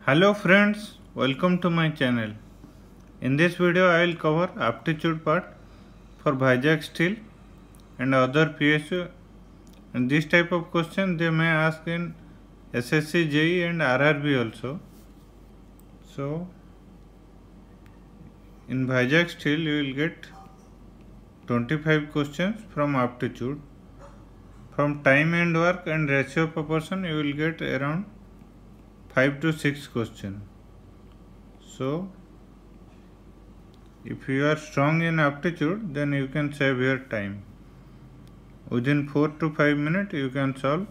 Hello friends, welcome to my channel. In this video I will cover aptitude part for Vizag Steel and other PSU, and this type of question they may ask in SSC, JEE and RRB also. So in Vizag Steel you will get 25 questions from aptitude. From time and work and ratio proportion you will get around 5 to 6 questions. So if you are strong in aptitude, then you can save your time. Within 4 to 5 minutes you can solve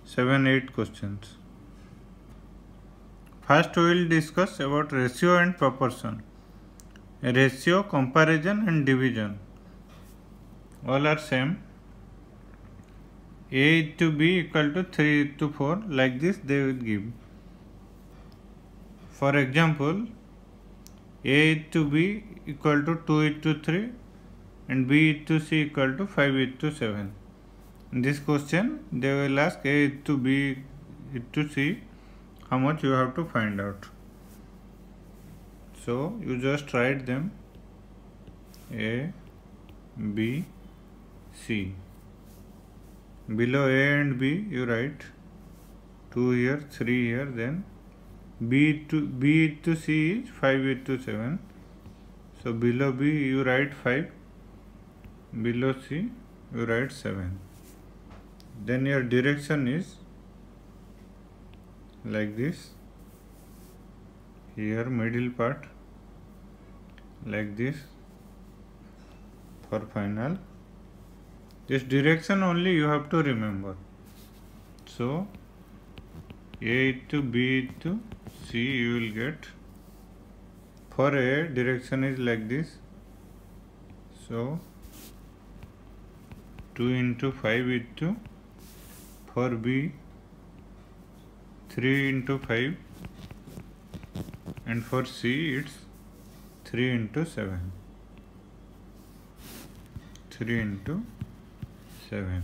7-8 questions. First we will discuss about ratio and proportion. Ratio, comparison and division all are same. A to B equal to 3 to 4, like this they will give. For example, A to B equal to 2 to 3 and B to C equal to 5 to 7. In this question they will ask A to B to C how much you have to find out. So you just write them A, B, C. Below A and B you write 2 here, 3 here, then B to C is 5 to 7. So below B you write 5, below C you write 7. Then your direction is like this. Here middle part like this for final. This direction only you have to remember. So A to B to C you will get. For A direction is like this. So 2 into 5 is 2. For B 3 into 5, and for C it's 3 into 7. 3 into 7.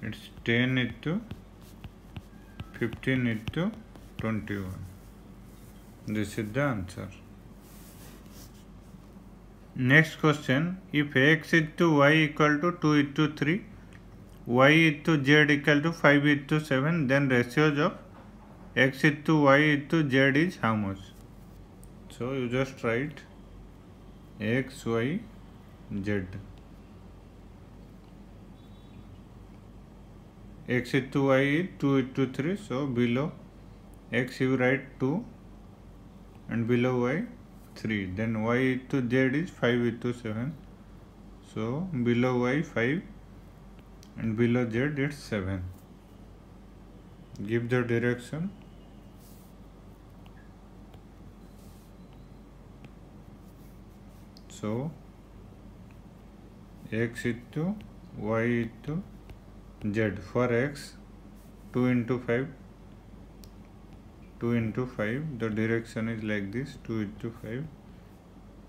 It's 10 into 15 into 21. This is the answer. Next question, if x is to y equal to 2 is to 3, y is to z equal to 5 is to 7, then ratios of x is to y is to z is how much? So you just write x, y, z. X is to y is 2 is to 3, so below x you write 2 and below y 3. Then y is to z is 5 is to 7, so below y 5 and below z it's 7. Give the direction. So x is to y is to z. For x 2 into 5, 2 into 5, the direction is like this, 2 into 5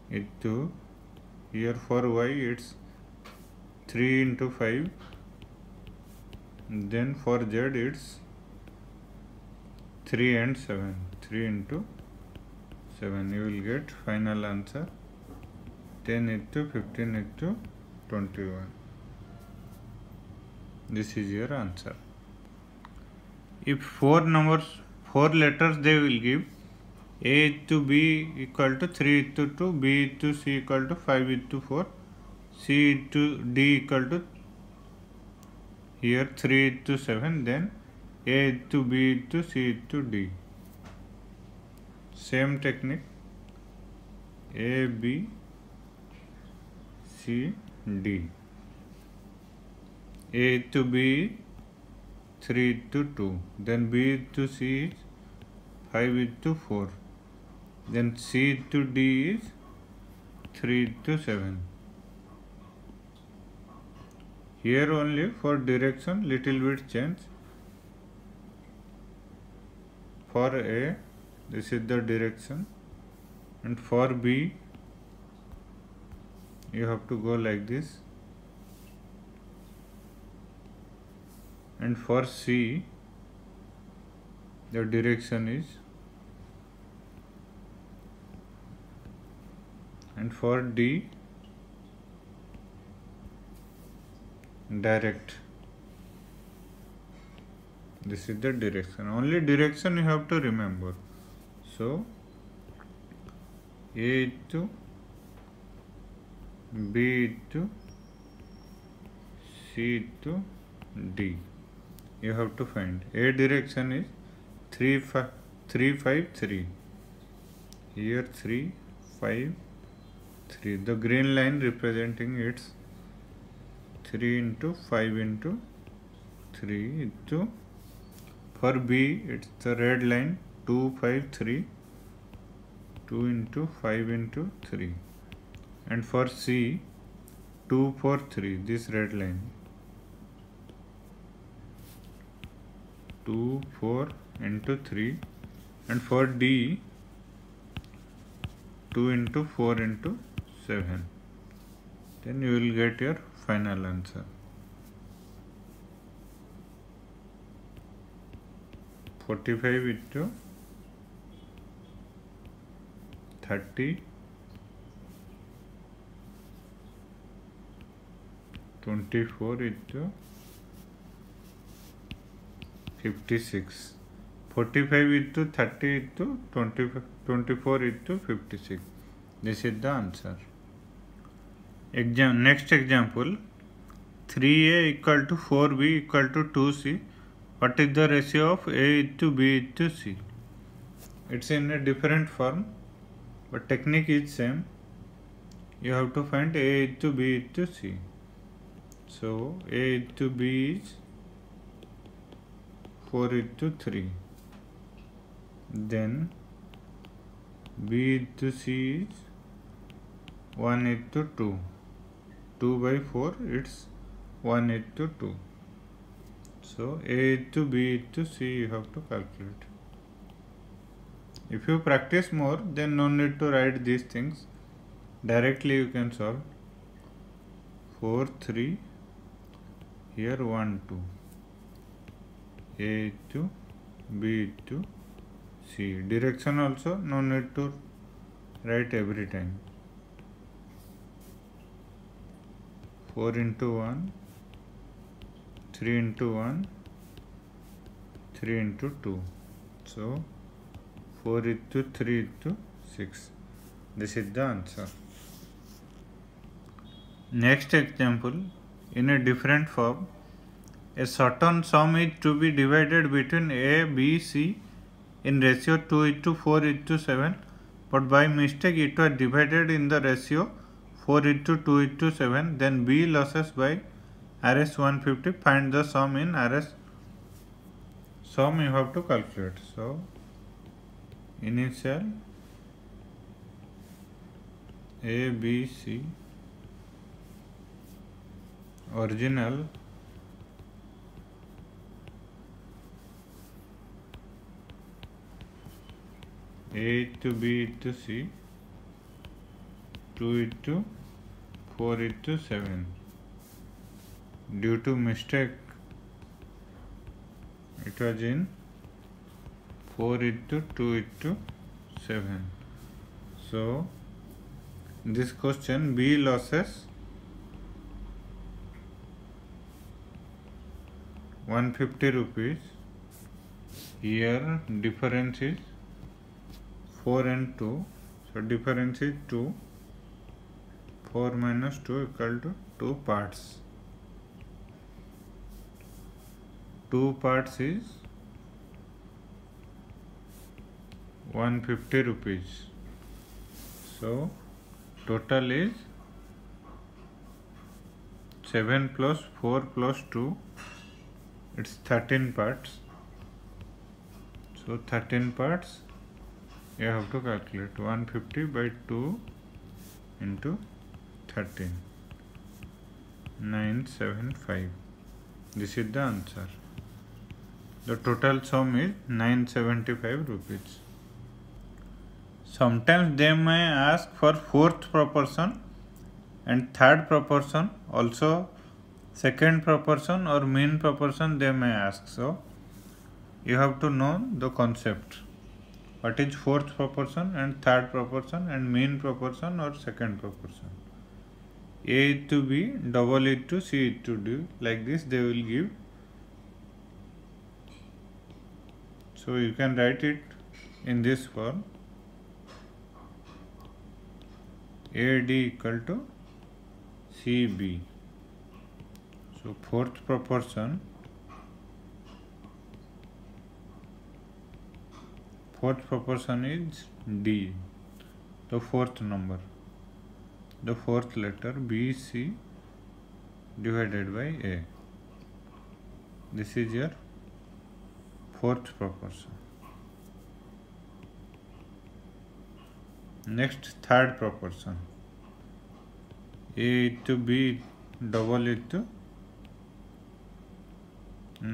into, here for y it's 3 into 5, then for z it's 3 and 7, 3 into 7. You will get final answer 10 into 15 into 21. This is your answer. If 4 letters they will give, A to B equal to 3 to 2, B to C equal to 5 to 4, C to D equal to here 3 to 7, then A to B to C to D. Same technique, A, B, C, D. A to B 3 to 2, then B to C is 5 to 4, then C to D is 3 to 7. Here only for direction little bit change. For A this is the direction, and for B you have to go like this, and for C the direction is, and for D direct. This is the direction. Only direction you have to remember. So A to B to C to D. You have to find. A direction is 3 5 3. Here 3 5 3. The green line representing its 3 into 5 into 3 into. For B it's the red line 2 5 3. 2 into 5 into 3. And for C 2 4 3. This red line 2 4 into 3. And for D 2 into 4 into 7. Then you will get your final answer. 45 into 30, 24 into 56. 45 into 30 into 24 into 56. This is the answer. Next example, 3A equal to 4B equal to 2C. What is the ratio of A to B to C? It's in a different form, but technique is same. You have to find A to B to C. So A to B is 4 into 3. Then B to C is 1 into 2. 2 by 4, it's 1 into 2. So A to B to C you have to calculate. If you practice more, then no need to write these things. Directly you can solve. 4 3. Here 1 2. A to B to C. Direction also no need to write every time. 4 into 1, 3 into 1, 3 into 2. So 4 into 3 into 6. This is the answer. Next example, in a different form, a certain sum is to be divided between A, B, C in ratio 2:4:7, but by mistake it was divided in the ratio 4:2:7. Then B losses by Rs 150. Find the sum in Rs. Sum you have to calculate. So initial A, B, C, original A to B to C, 2:4:7. Due to mistake, it was in 4:2:7. So, in this question, B losses 150 rupees. Here, difference is 4 and 2. So, difference is 2. 4 minus 2 equal to 2 parts. 2 parts is 150 rupees. So total is 7 plus 4 plus 2. It's 13 parts. So 13 parts you have to calculate. 150 by 2 into 13. 975. This is the answer. The total sum is 975 rupees. Sometimes they may ask for fourth proportion and third proportion also second proportion or mean proportion they may ask. So you have to know the concept. What is fourth proportion and third proportion and mean proportion or second proportion. A is to B, double is to C is to D. Like this they will give. So you can write it in this form. AD equal to CB. So fourth proportion is D, the fourth number, the fourth letter BC divided by A. This is your fourth proportion. Next, third proportion. A to B double it to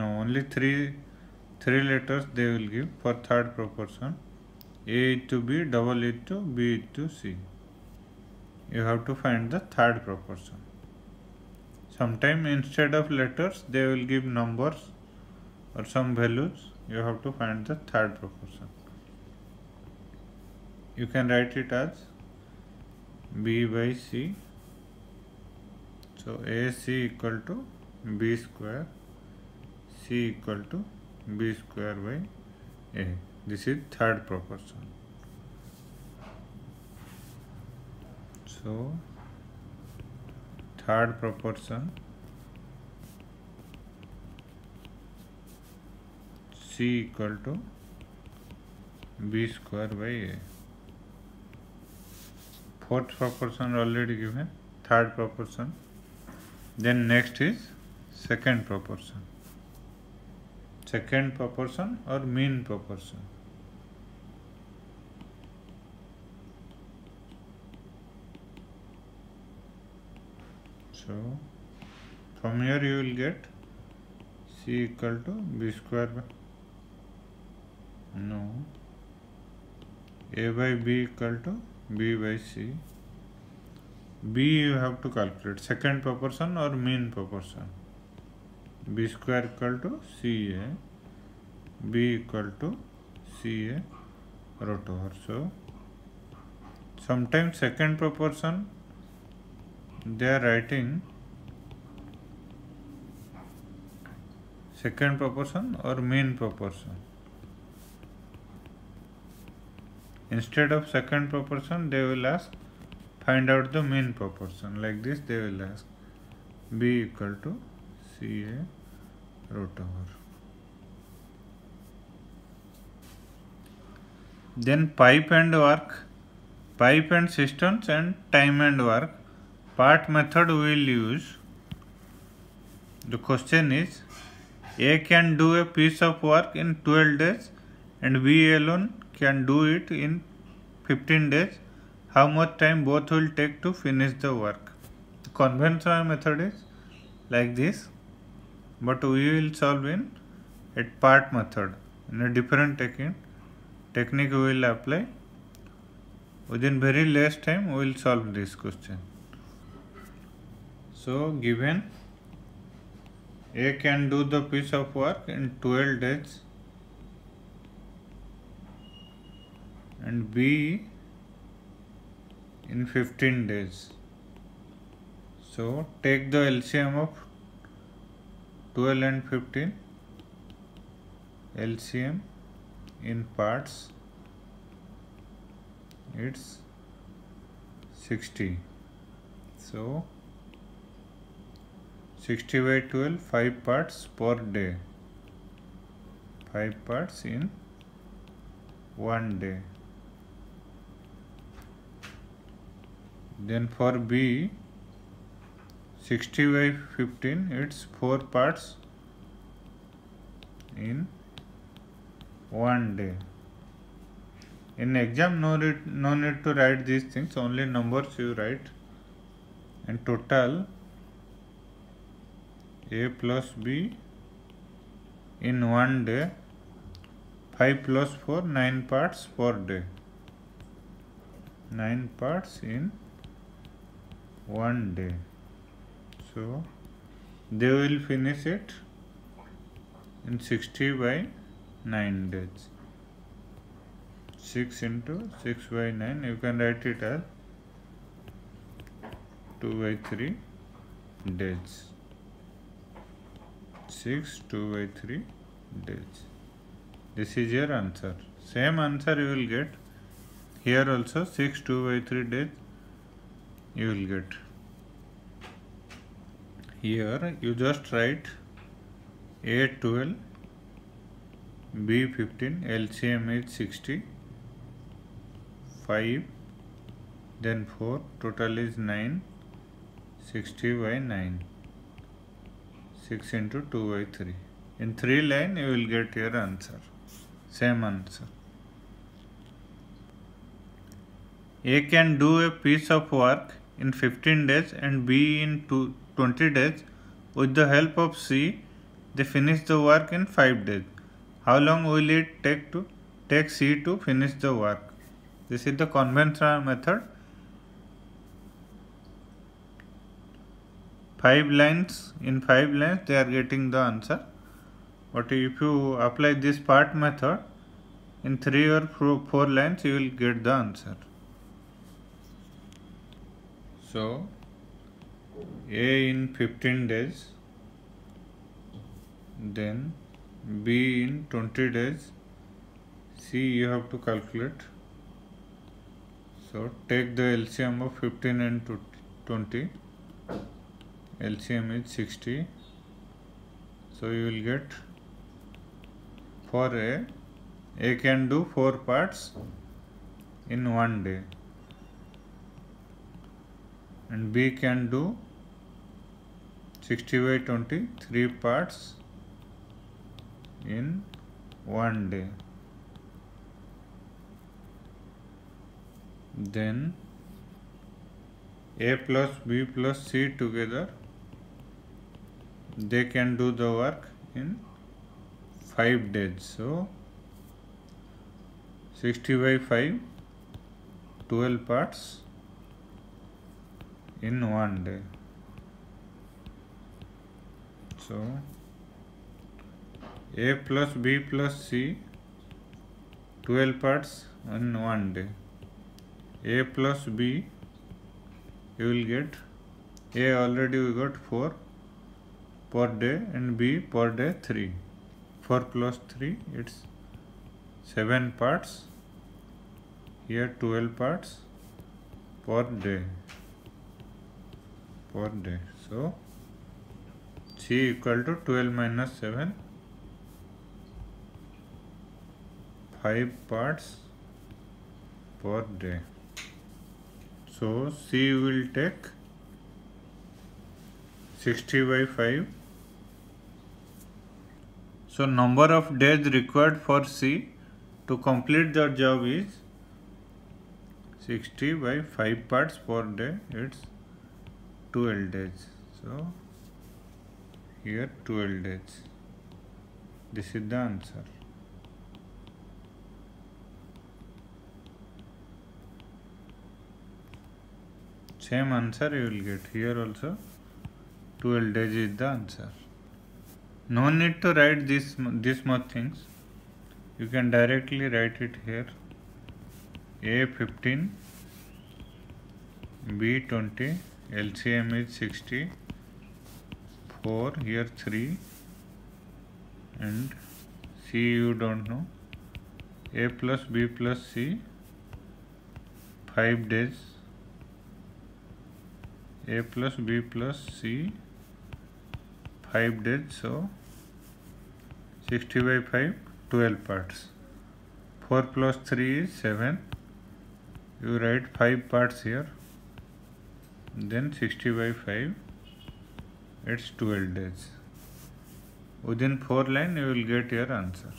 only three letters they will give for third proportion. A to B, double it to B to C. You have to find the third proportion. Sometime instead of letters they will give numbers or some values. You have to find the third proportion. You can write it as B by C. So AC equal to B square, C equal to B square by A. This is third proportion. So third proportion C equal to B square by A. Fourth proportion already given, third proportion. Then next is second proportion. Second proportion or mean proportion. So from here you will get C equal to B square by A by B equal to B by C. B you have to calculate, second proportion or mean proportion. B square equal to CA, B equal to CA root over. So sometimes second proportion they are writing second proportion or mean proportion. Instead of second proportion they will ask find out the mean proportion. Like this they will ask B equal to CA root over. Then pipe and work, pipe and systems and time and work. Part method we will use. The question is A can do a piece of work in 12 days and B alone can do it in 15 days. How much time both will take to finish the work? The conventional method is like this, but we will solve in a part method. In a different technique we will apply. Within very less time we will solve this question. So given A can do the piece of work in 12 days and B in 15 days. So take the LCM of 12 and 15. LCM in parts, it's 60. So 60 by 12, 5 parts per day. 5 parts in 1 day. Then for B, 60 by 15, it's 4 parts in 1 day. In exam, no need to write these things, only numbers you write. And total A plus B in 1 day, 5 plus 4, 9 parts per day. 9 parts in 1 day. So they will finish it in 60 by 9 days. 6 into 6 by 9, you can write it as 2 by 3 days. 6, 2 by 3 days. This is your answer. Same answer you will get here also. 6, 2 by 3 days you will get. Here you just write A12, B15, LCM is 60, 5, then 4, total is 9, 60 by 9, 6 into 2 by 3. In 3 lines you will get your answer. Same answer. A can do a piece of work in 15 days and B in 20 days. With the help of C, they finish the work in 5 days. How long will it take C to finish the work? This is the conventional method. 5 lines, in 5 lines they are getting the answer. But if you apply this part method, in 3 or 4 lines you will get the answer. So, A in 15 days, then B in 20 days, C you have to calculate. So, take the LCM of 15 and 20, LCM is 60, so you will get for A can do 4 parts in 1 day. And B can do 60 by 20, 3 parts in 1 day. Then A plus B plus C together, they can do the work in 5 days. So 60 by 5, 12 parts in 1 day. So A plus B plus C, 12 parts in 1 day. A plus B, you will get A already we got 4 per day and B per day 3. 4 plus 3, it's 7 parts. Here 12 parts per day. So C equal to 12 minus 7, 5 parts per day. So C will take 60 by 5. So number of days required for C to complete the job is 60 by 5 parts per day, it's 12 days. So here 12 days. This is the answer. Same answer you will get here also. 12 days is the answer. No need to write this much things. You can directly write it here. A15, B20, LCM is 60, 4, here 3, and C you don't know. A plus B plus C, 5 days. A plus B plus C, 5 days. So 60 by 5, 12 parts. 4 plus 3 is 7. You write 5 parts here. Then 60 by 5, it's 12 days. Within 4 lines you will get your answer.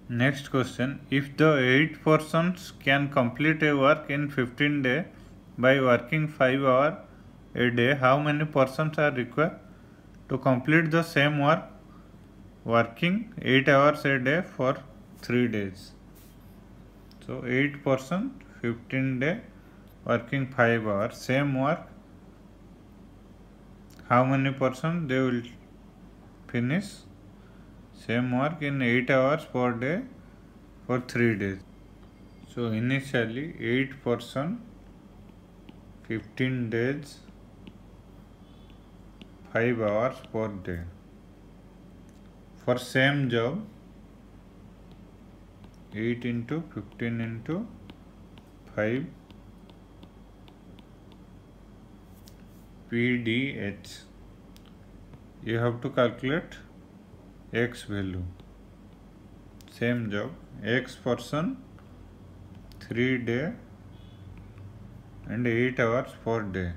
Next question. If the 8 persons can complete a work in 15 days by working 5 hours a day, how many persons are required to complete the same work working 8 hours a day for 3 days? So 8 persons, 15 days, working 5 hours, same work how many person they will finish same work in 8 hours per day for 3 days. So initially 8 person 15 days 5 hours per day. For same job 8 into 15 into 5 PDH. You have to calculate X value. Same job, X person 3 day and 8 hours per day.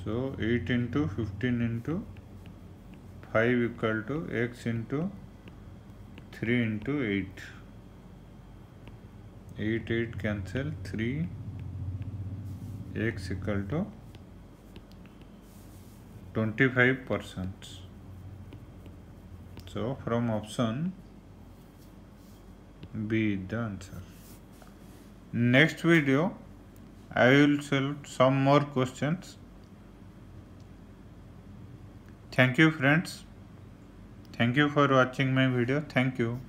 So 8 into 15 into 5 equal to X into 3 into 8. 8 cancel, 3 X equal to 25%. So from option B is the answer. Next video I will solve some more questions. Thank you friends. Thank you for watching my video. Thank you.